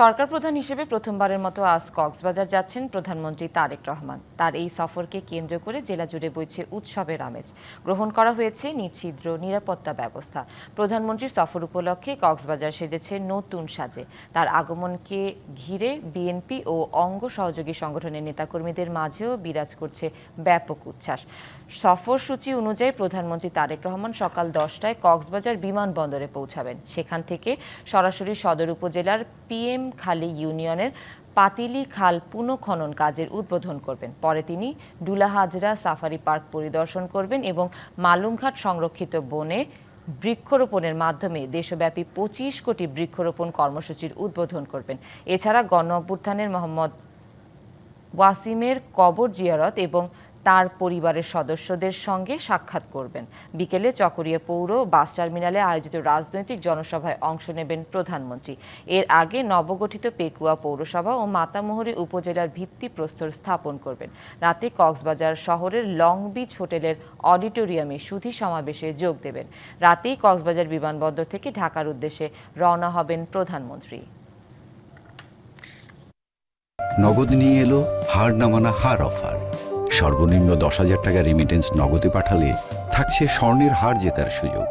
সরকার প্রধান হিসেবে প্রথমবারের মতো আজ কক্সবাজার যাচ্ছেন প্রধানমন্ত্রী তারেক রহমান। তার এই সফরকে কেন্দ্র করে জেলা জুড়ে বইছে উৎসবের আমেজ। গ্রহণ করা হয়েছে নিশ্ছিদ্র নিরাপত্তা ব্যবস্থা। প্রধানমন্ত্রীর সফর উপলক্ষে কক্সবাজার সেজেছে নতুন সাজে। তার আগমনকে ঘিরে বিএনপি ও অঙ্গ সহযোগী সংগঠনের নেতাকর্মীদের মাঝেও বিরাজ করছে ব্যাপক উচ্ছ্বাস। সফরসূচি অনুযায়ী প্রধানমন্ত্রী তারেক রহমান সকাল 10টায় কক্সবাজার বিমানবন্দরে পৌঁছাবেন। সেখান থেকে সরাসরি সদর উপজেলার PM খালি ইউনিয়নের পাতিলি খাল পুনঃখনন কাজের উদ্বোধন করবেন। পরে তিনি ডুলাহাজরা সাফারি পার্ক পরিদর্শন করবেন এবং মালুমঘাট সংরক্ষিত বনে বৃক্ষরোপণের মাধ্যমে দেশব্যাপী 25 কোটি বৃক্ষরোপণ কর্মসূচির উদ্বোধন করবেন। এছাড়া গণ অভ্যুত্থানের মোহাম্মদ ওয়াসিমের কবর জিয়ারত এবং তার পরিবারের সদস্যদের সঙ্গে সাক্ষাৎ করবেন। বিকেলে চকরিয়া পৌর বাস টার্মিনালে আয়োজিত রাজনৈতিক জনসভায় অংশ নেবেন প্রধানমন্ত্রী। এর আগে নবগঠিত পেকুয়া পৌরসভা ও মাতামুহুরী উপজেলার ভিত্তিপ্রস্তর স্থাপন করবেন। রাতে কক্সবাজার শহরের লং বিচ হোটেলের অডিটোরিয়ামে সুধী সমাবেশে যোগ দেবেন। রাতেই কক্সবাজার বিমানবন্দর থেকে ঢাকার উদ্দেশ্যে রওনা হবেন প্রধানমন্ত্রী। নগদ নিয়ে এলো হার না মানা হার অফার। সর্বনিম্ন 10,000 টাকা রেমিটেন্স নগদে পাঠালে থাকছে স্বর্ণের হার জেতার সুযোগ।